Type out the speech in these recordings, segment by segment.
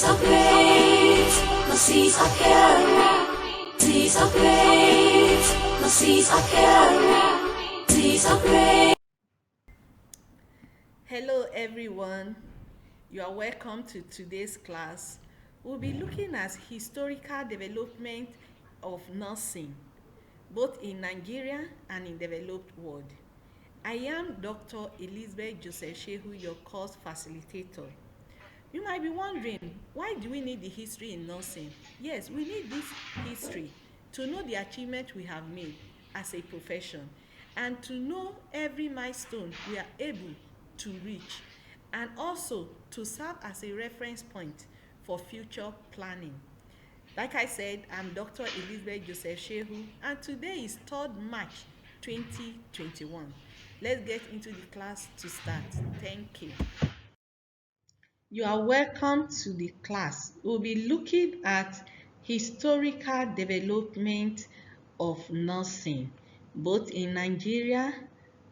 Seas are great, the seas are caring. Seas are great, the seas are caring. Seas are great. Hello everyone, you are welcome to today's class. We'll be looking at historical development of nursing, both in Nigeria and in developed world. I am Dr. Elizabeth Joseph Shehu, your course facilitator. You might be wondering, why do we need the history in nursing? Yes, we need this history to know the achievement we have made as a profession and to know every milestone we are able to reach, and also to serve as a reference point for future planning. Like I said, I'm Dr. Elizabeth Joseph Shehu, and today is 3rd March 2021. Let's get into the class to start. Thank you. You are welcome to the class. We'll be looking at historical development of nursing, both in Nigeria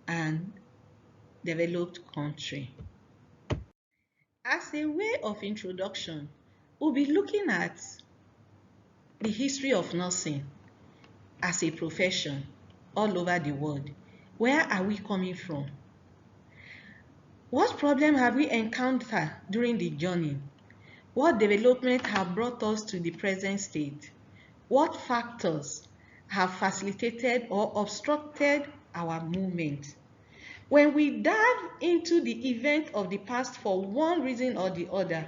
and developed country. As a way of introduction, we'll be looking at the history of nursing as a profession all over the world. Where are we coming from? What problem have we encountered during the journey? What development have brought us to the present state? What factors have facilitated or obstructed our movement? When we dive into the event of the past for one reason or the other,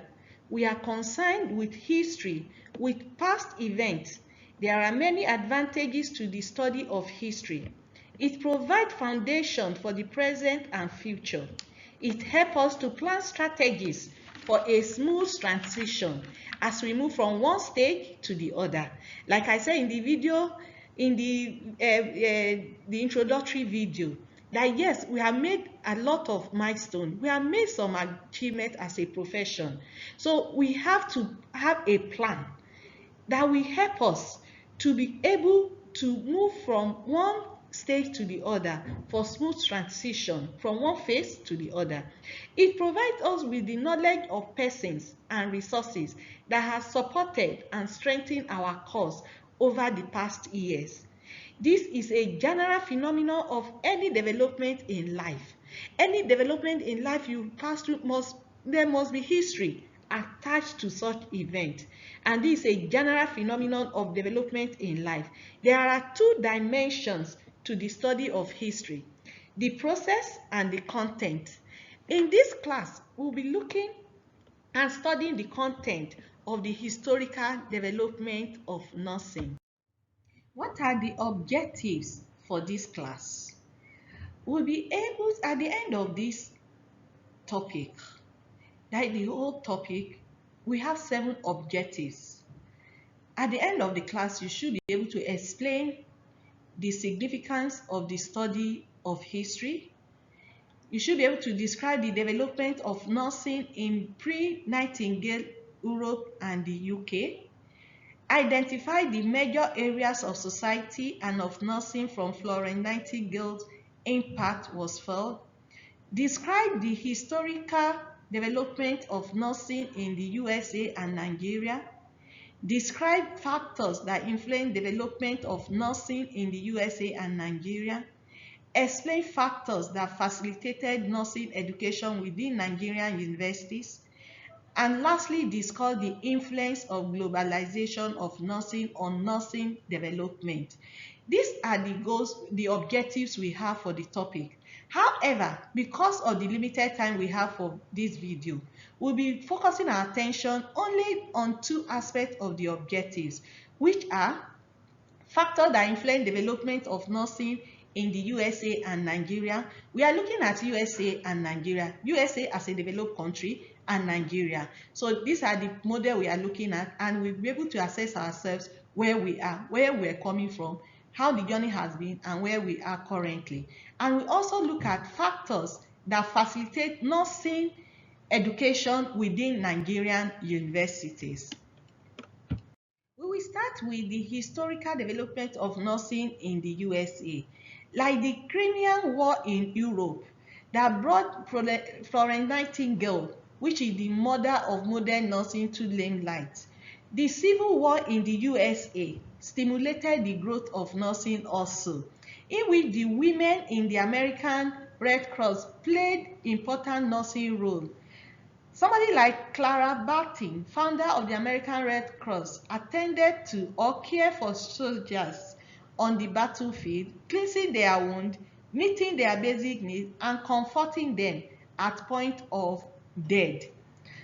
we are concerned with history, with past events. There are many advantages to the study of history. It provides foundation for the present and future. It helps us to plan strategies for a smooth transition as we move from one stage to the other. Like I said in the video, in the introductory video, that yes, we have made a lot of milestones. We have made some achievement as a profession. So we have to have a plan that will help us to be able to move from one stage to the other for smooth transition from one phase to the other. It provides us with the knowledge of persons and resources that have supported and strengthened our cause over the past years. This is a general phenomenon of any development in life. Any development in life you pass through there must be history attached to such event, and this is a general phenomenon of development in life. There are two dimensions to the study of history: the process and the content. In this class, we'll be looking and studying the content of the historical development of nursing. What are the objectives for this class? We'll be able, at the end of this topic, like the whole topic, we have 7 objectives. At the end of the class, you should be able to explain the significance of the study of history. You should be able to describe the development of nursing in pre-Nightingale Europe and the UK. Identify the major areas of society and of nursing from Florence Nightingale's impact was felt. Describe the historical development of nursing in the USA and Nigeria. Describe factors that influence development of nursing in the USA and Nigeria. Explain factors that facilitated nursing education within Nigerian universities. And lastly, discuss the influence of globalization of nursing on nursing development. These are the goals, the objectives we have for the topic. However, because of the limited time we have for this video, we'll be focusing our attention only on 2 aspects of the objectives, which are factors that influence development of nursing in the USA and Nigeria. We are looking at USA and Nigeria. USA as a developed country and Nigeria. So these are the model we are looking at, and we'll be able to assess ourselves where we are, where we're coming from, how the journey has been, and where we are currently. And we also look at factors that facilitate nursing education within Nigerian universities. We will start with the historical development of nursing in the USA, like the Crimean War in Europe that brought Florence Nightingale which is the mother of modern nursing to limelight. The Civil War in the USA stimulated the growth of nursing also, in which the women in the American Red Cross played important nursing role. Somebody like Clara Barton, founder of the American Red Cross, attended to or cared for soldiers on the battlefield, cleansing their wounds, meeting their basic needs, and comforting them at point of death.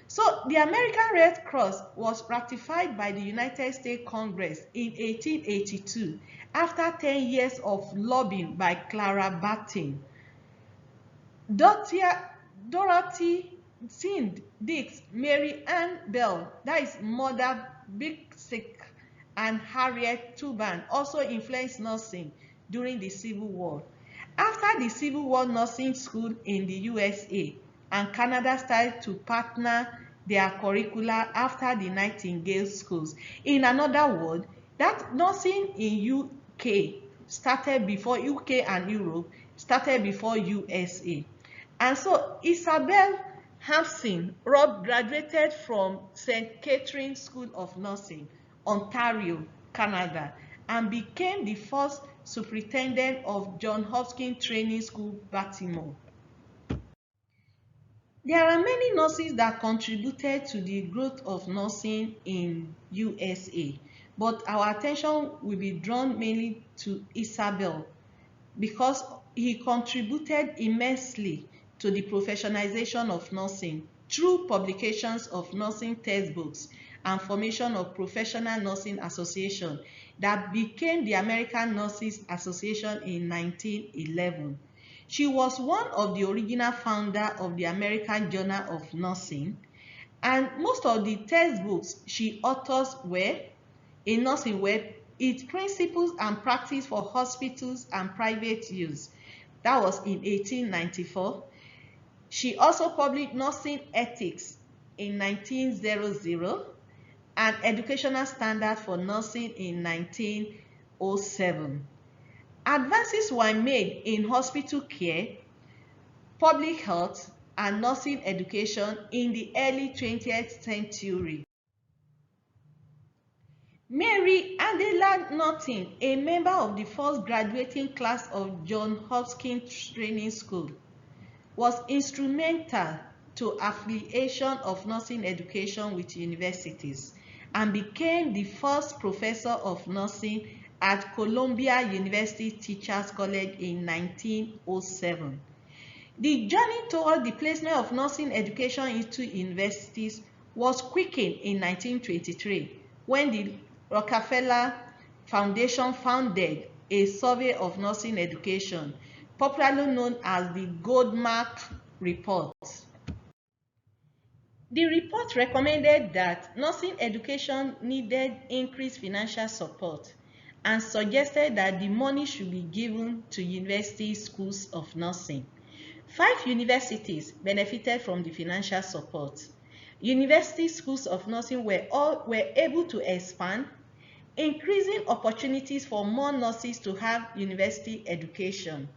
So the American Red Cross was ratified by the United States Congress in 1882 after 10 years of lobbying by Clara Barton. Dorothy Sind Dix, Mary Ann Bell, that is Mother Bixsick, and Harriet Tubman also influenced nursing during the Civil War. After the Civil War, nursing school in the USA and Canada started to partner their curricula after the Nightingale schools. In another word, that nursing in UK started before UK and Europe started before USA. And so Isabel Hampson Robb graduated from St. Catherine's School of Nursing, Ontario, Canada, and became the first superintendent of Johns Hopkins Training School, Baltimore. There are many nurses that contributed to the growth of nursing in USA, but our attention will be drawn mainly to Isabel because he contributed immensely to the professionalization of nursing through publications of nursing textbooks and formation of Professional Nursing Association that became the American Nurses Association in 1911. She was one of the original founders of the American Journal of Nursing, and most of the textbooks she authors were in nursing were its principles and practice for hospitals and private use. That was in 1894. She also published Nursing Ethics in 1900 and Educational Standards for Nursing in 1907. Advances were made in hospital care, public health, and nursing education in the early 20th century. Mary Adela Norton, a member of the first graduating class of Johns Hopkins Training School, was instrumental to affiliation of nursing education with universities and became the first professor of nursing at Columbia University Teachers College in 1907. The journey toward the placement of nursing education into universities was quickened in 1923 when the Rockefeller Foundation founded a survey of nursing education, popularly known as the Goldmark Report. The report recommended that nursing education needed increased financial support and suggested that the money should be given to university schools of nursing. 5 universities benefited from the financial support. University schools of nursing were able to expand, increasing opportunities for more nurses to have university education.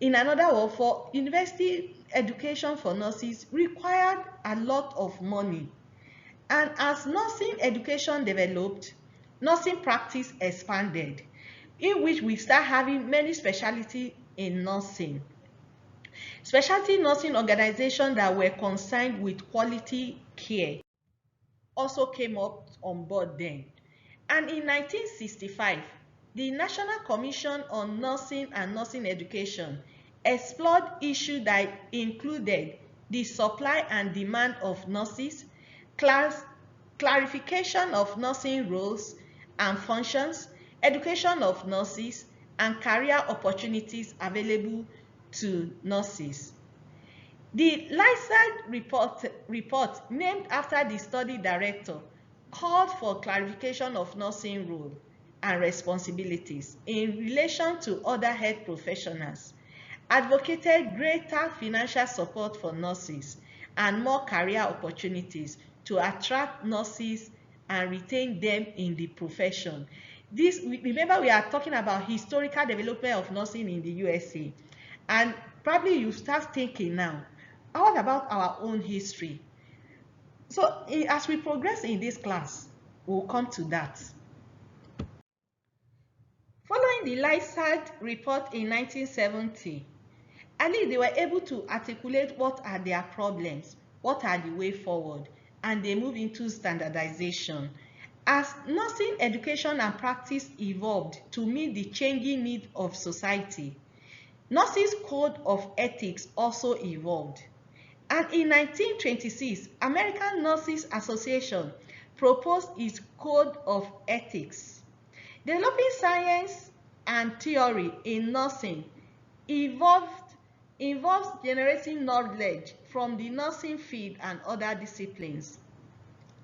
In another word, for university education for nurses required a lot of money. And as nursing education developed, nursing practice expanded, in which we start having many specialties in nursing. Specialty nursing organizations that were concerned with quality care also came up on board then. And in 1965, the National Commission on Nursing and Nursing Education explored issues that included the supply and demand of nurses, clarification of nursing roles and functions, education of nurses, and career opportunities available to nurses. The Lysaght report, named after the study director, called for clarification of nursing role and responsibilities in relation to other health professionals, advocated greater financial support for nurses and more career opportunities to attract nurses and retain them in the profession. Remember, we are talking about historical development of nursing in the USA. And probably you start thinking now, what about our own history? So as we progress in this class, we'll come to that. Following the Lysad report in 1970, at least they were able to articulate what are their problems, what are the way forward, and they move into standardization. As nursing education and practice evolved to meet the changing needs of society, nurses' code of ethics also evolved. And in 1926, American Nurses Association proposed its code of ethics. Developing science and theory in nursing involves generating knowledge from the nursing field and other disciplines.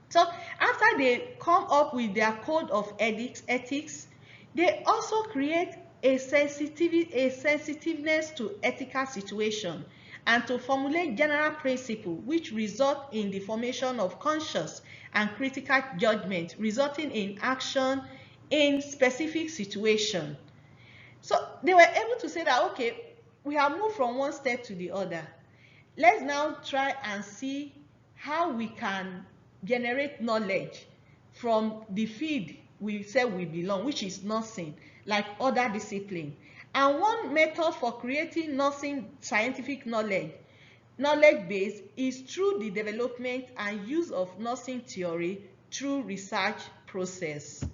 So after they come up with their code of ethics, they also create a sensitiveness to ethical situation and to formulate general principles which result in the formation of conscious and critical judgment, resulting in action in specific situation. So they were able to say that, okay, we have moved from one step to the other. Let's now try and see how we can generate knowledge from the field we say we belong, which is nursing, like other disciplines. And one method for creating nursing scientific knowledge base is through the development and use of nursing theory through research process.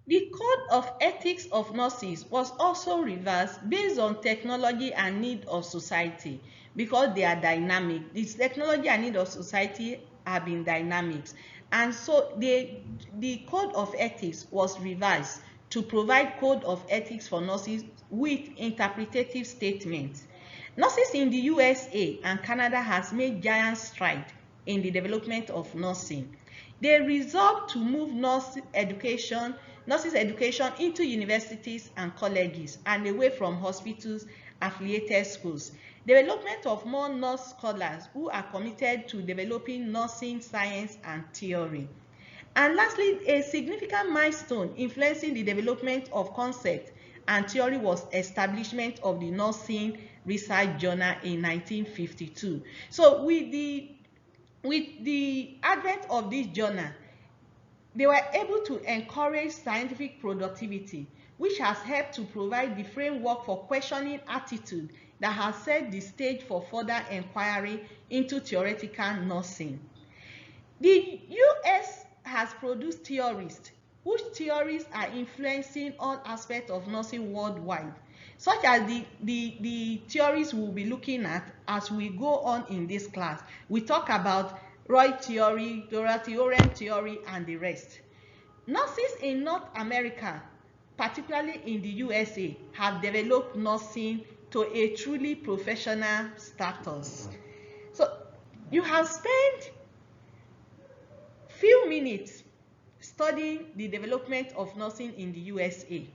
The code of ethics of nurses was also reversed based on technology and need of society because they are dynamic. This technology and need of society have been dynamics. And so the code of ethics was revised to provide code of ethics for nurses with interpretative statements. Nurses in the USA and Canada has made giant strides in the development of nursing. They resolved to move nurses education into universities and colleges and away from hospitals, affiliated schools. Development of more nurse scholars who are committed to developing nursing science and theory. And lastly, a significant milestone influencing the development of concept and theory was establishment of the Nursing Research Journal in 1952. So with the advent of this journal, they were able to encourage scientific productivity, which has helped to provide the framework for questioning attitude that has set the stage for further inquiry into theoretical nursing. The US has produced theorists whose theories are influencing all aspects of nursing worldwide, such as the theories we'll be looking at as we go on in this class. We talk about Roy theory, Dorothy Oren theory, and the rest. Nurses in North America, particularly in the USA, have developed nursing to a truly professional status. So you have spent few minutes studying the development of nursing in the USA,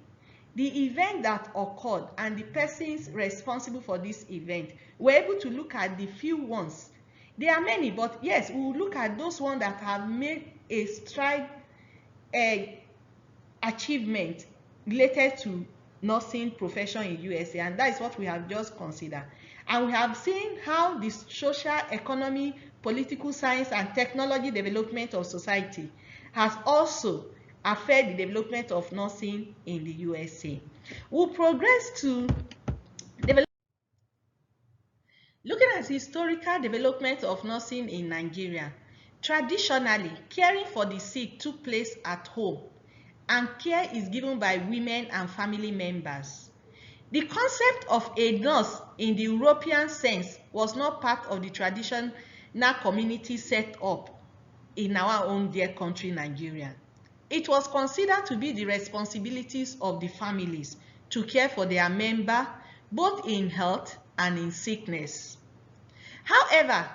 the event that occurred and the persons responsible for this event. We're able to look at the few ones. There are many, but yes, we will look at those ones that have made a stride achievement related to nursing profession in USA, and that is what we have just considered. And we have seen how the social, economy, political science, and technology development of society has also affected the development of nursing in the USA. We'll progress to looking at historical development of nursing in Nigeria. Traditionally, caring for the sick took place at home, and care is given by women and family members. The concept of a nurse in the European sense was not part of the traditional community set up in our own dear country, Nigeria. It was considered to be the responsibilities of the families to care for their member, both in health and in sickness. However,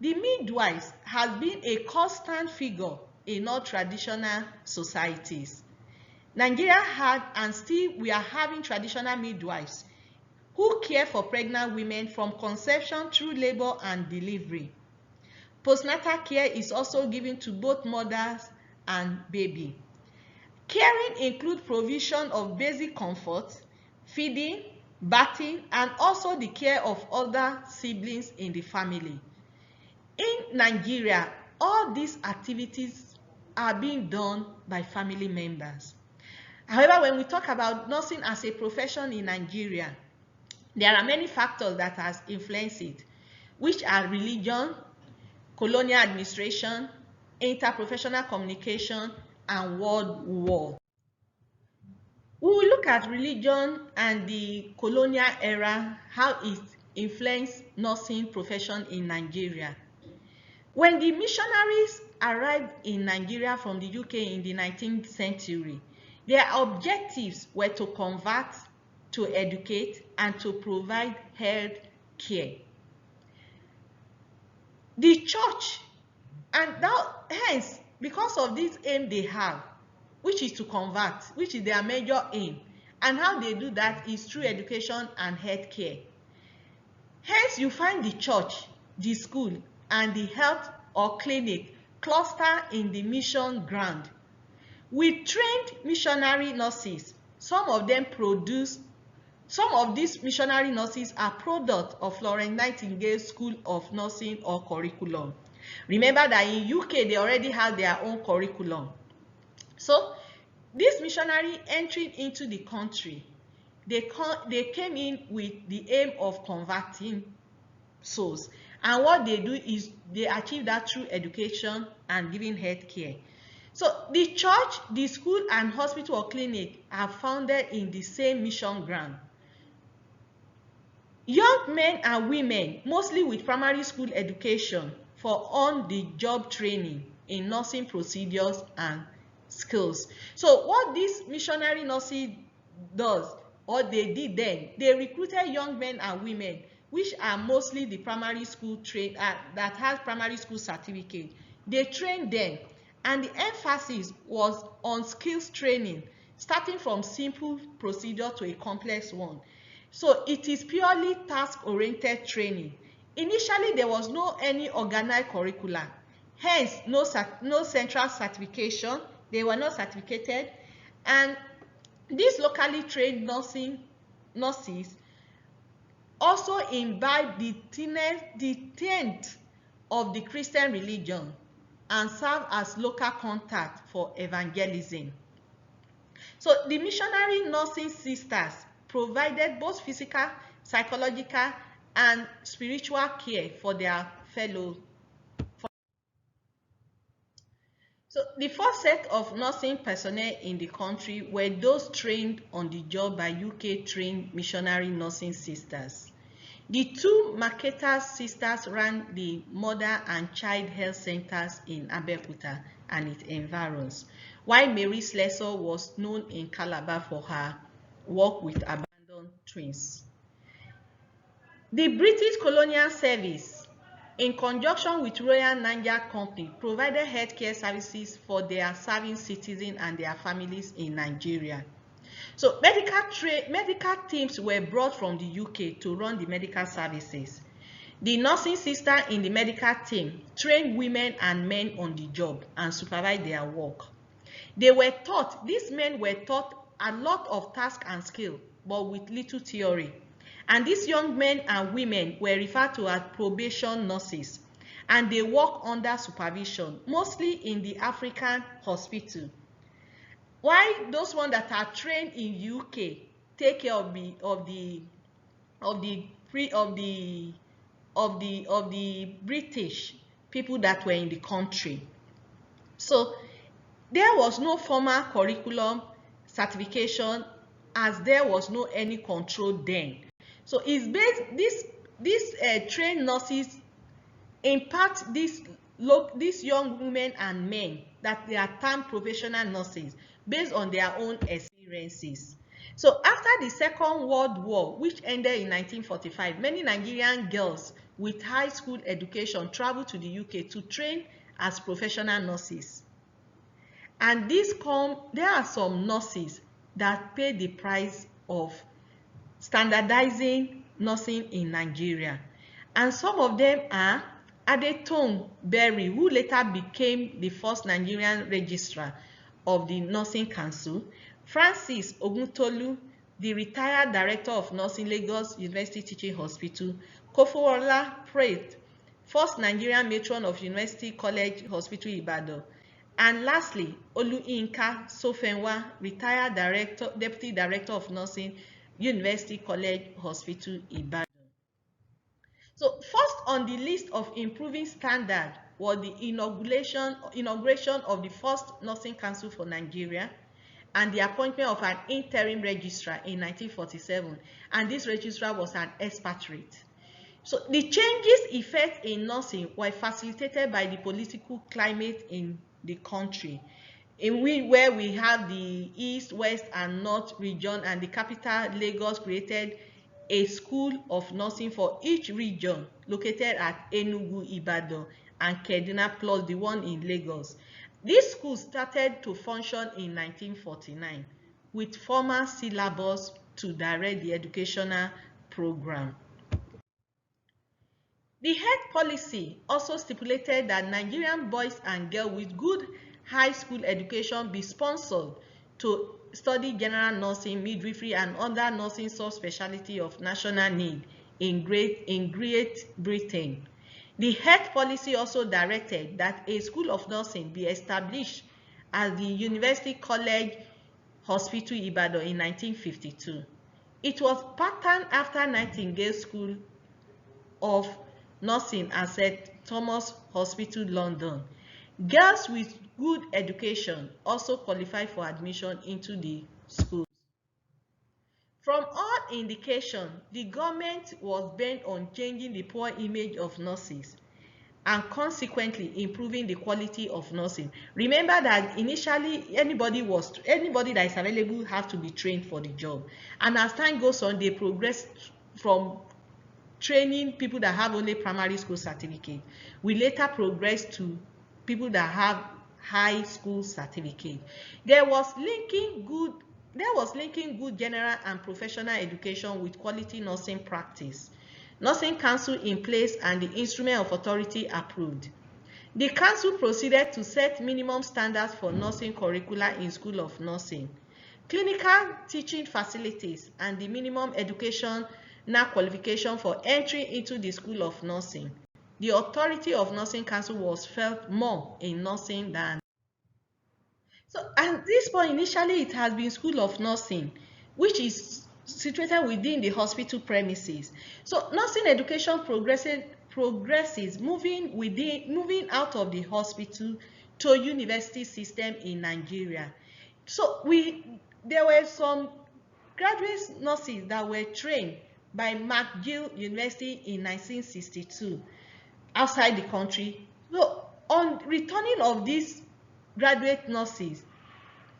the midwives has been a constant figure in all traditional societies. Nigeria had, and still we are having, traditional midwives who care for pregnant women from conception through labor and delivery. Postnatal care is also given to both mothers and baby. Caring includes provision of basic comfort, feeding, bathing, and also the care of other siblings in the family. in Nigeria, all these activities are being done by family members. However, when we talk about nursing as a profession in Nigeria, there are many factors that has influenced it, which are religion, colonial administration, interprofessional communication, and world war. We will look at religion and the colonial era, how it influenced nursing profession in Nigeria. When the missionaries arrived in Nigeria from the UK in the 19th century, their objectives were to convert, to educate, and to provide health care. The church, and now, hence, because of this aim they have, which is to convert, which is their major aim, and how they do that is through education and health care. Hence, you find the church, the school, and the health or clinic cluster in the mission ground. With trained missionary nurses, some of these missionary nurses are product of Florence Nightingale School of Nursing or curriculum. Remember that in UK, they already have their own curriculum. So, this missionary entering into the country, they came in with the aim of converting souls. And what they do is they achieve that through education and giving health care. So the church, the school, and hospital or clinic are founded in the same mission ground. Young men and women, mostly with primary school education, for on-the-job training in nursing procedures and skills. So what this missionary nursing does, or they did then, they recruited young men and women which are mostly the primary school trained that has primary school certificate. They trained them, and the emphasis was on skills training, starting from simple procedure to a complex one. So it is purely task-oriented training. Initially, there was no any organized curricula, hence no central certification. They were not certificated, and these locally trained nurses also imbibe the tenets of the Christian religion and serve as local contact for evangelism. So the missionary nursing sisters provided both physical, psychological, and spiritual care for their fellows. So the first set of nursing personnel in the country were those trained on the job by UK trained missionary nursing sisters. The two Marketer sisters ran the mother and child health centers in Abeokuta and its environs, while Mary Slessor was known in Calabar for her work with abandoned twins. The British Colonial Service, in conjunction with Royal Niger Company, provided healthcare services for their serving citizens and their families in Nigeria. So medical teams were brought from the UK to run the medical services. The nursing sister in the medical team trained women and men on the job and supervised their work. These men were taught a lot of task and skill, but with little theory. And these young men and women were referred to as probation nurses, and they work under supervision, mostly in the African hospital. While those ones that are trained in UK take care of the British people that were in the country. So there was no formal curriculum certification, as there was no any control then. So it's based these trained nurses impart these young women and men that they are termed professional nurses based on their own experiences. So after the Second World War, which ended in 1945, many Nigerian girls with high school education traveled to the UK to train as professional nurses. And there are some nurses that pay the price of standardizing nursing in Nigeria. And some of them are Adetong Berry, who later became the first Nigerian registrar of the Nursing Council, Francis Oguntolu, the retired director of nursing Lagos University Teaching Hospital, Kofowala Pratt, first Nigerian matron of University College Hospital Ibadan. And lastly, Oluyinka Sofenwa, retired Deputy Director of Nursing, University College Hospital Ibadan. So first on the list of improving standard was the inauguration of the first Nursing Council for Nigeria and the appointment of an interim registrar in 1947, and this registrar was an expatriate. So the changes effect in nursing were facilitated by the political climate in the country, where we have the East, West, and North region, and the capital, Lagos, created a school of nursing for each region located at Enugu, Ibadan, and Kaduna, plus the one in Lagos. This school started to function in 1949 with formal syllabus to direct the educational program. The health policy also stipulated that Nigerian boys and girls with good high school education be sponsored to study general nursing, midwifery, and other nursing subspecialty of national need in Great Britain. The health policy also directed that a school of nursing be established at the University College Hospital Ibadan in 1952. It was patterned after Nightingale School of Nursing at St. Thomas Hospital, London. Girls with good education also qualify for admission into the schools. From all indication, the government was bent on changing the poor image of nurses and consequently improving the quality of nursing. Remember that initially anybody that is available have to be trained for the job, and as time goes on, they progress from training people that have only primary school certificate. We later progress to people that have high school certificate. There was linking good general and professional education with quality nursing practice. Nursing Council in place and the instrument of authority approved. The council proceeded to set minimum standards for nursing curricula in School of Nursing, clinical teaching facilities, and the minimum educational qualification for entry into the School of Nursing. The authority of Nursing Council was felt more in nursing than. So at this point, initially it has been School of Nursing, which is situated within the hospital premises. So nursing education progresses moving out of the hospital to university system in Nigeria. So there were some graduate nurses that were trained by McGill University in 1962 outside the country. So on returning of these graduate nurses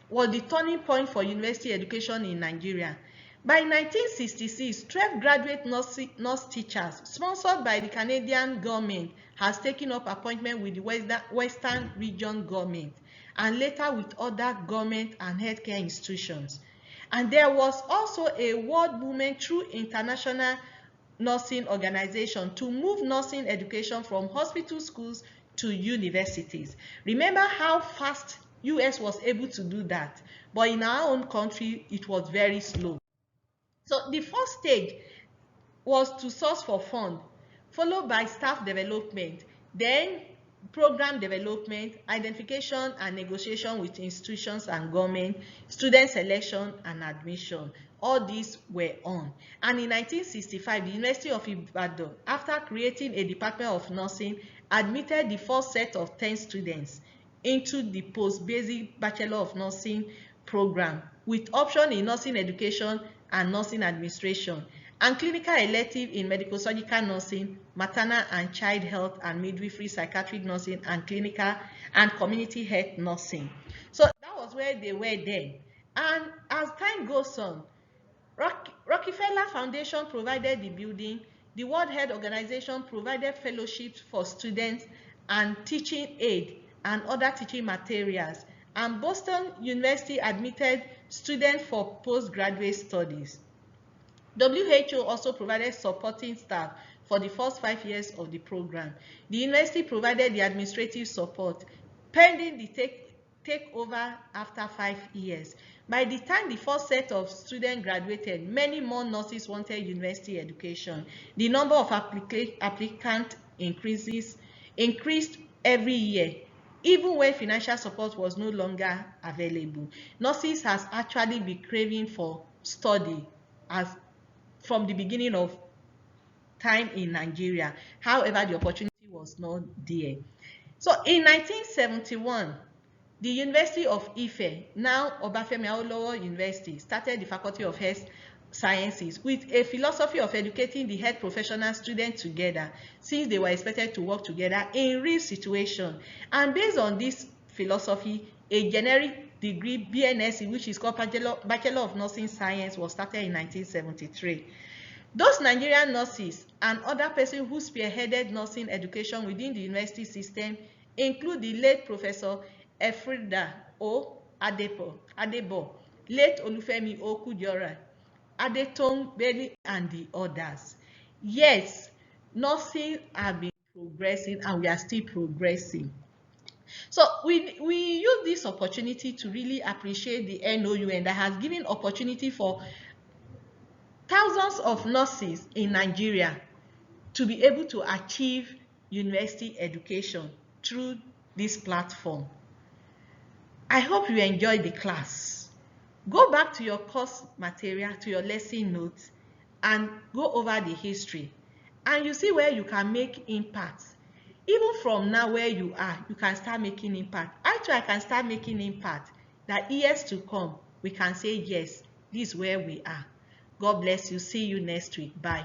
was the turning point for university education in Nigeria. By 1966, 12 graduate nurse teachers sponsored by the Canadian government has taken up appointment with the Western Region government and later with other government and healthcare institutions. And there was also a world movement through international nursing organization to move nursing education from hospital schools to universities. Remember how fast US was able to do that, but in our own country it was very slow. So the first stage was to source for fund, followed by staff development, then program development, identification and negotiation with institutions and government, student selection and admission. All these were on. And in 1965, the University of Ibadan, after creating a Department of Nursing, admitted the first set of 10 students into the post-basic Bachelor of Nursing program with option in nursing education and nursing administration, and clinical elective in medical surgical nursing, maternal and child health and midwifery, psychiatric nursing, and clinical and community health nursing. So that was where they were then. And as time goes on, Rockefeller Foundation provided the building, the World Health Organization provided fellowships for students and teaching aid and other teaching materials, and Boston University admitted students for postgraduate studies. WHO also provided supporting staff for the first 5 years of the program. The university provided the administrative support pending the takeover after 5 years. By the time the first set of students graduated, many more nurses wanted university education. The number of applicants increased every year, even when financial support was no longer available. Nurses has actually been craving for study as from the beginning of time in Nigeria. However, the opportunity was not there. So in 1971, the University of Ife, now Obafemi Awolowo University, started the Faculty of Health Sciences with a philosophy of educating the health professional students together, since they were expected to work together in real situation. And based on this philosophy, a generic degree, BNSC, which is called Bachelor of Nursing Science, was started in 1973. Those Nigerian nurses and other persons who spearheaded nursing education within the university system include the late Professor Efrida O. Adebo, late Olufemi O. Kujora, Adetong Bailey, and the others. Yes, nursing has been progressing and we are still progressing. So we use this opportunity to really appreciate the NOUN that has given opportunity for thousands of nurses in Nigeria to be able to achieve university education through this platform. I hope you enjoyed the class. Go back to your course material, to your lesson notes, and go over the history. And you see where you can make impact. Even from now where you are, you can start making impact. Actually, I can start making impact that years to come, we can say, yes, this is where we are. God bless you. See you next week. Bye.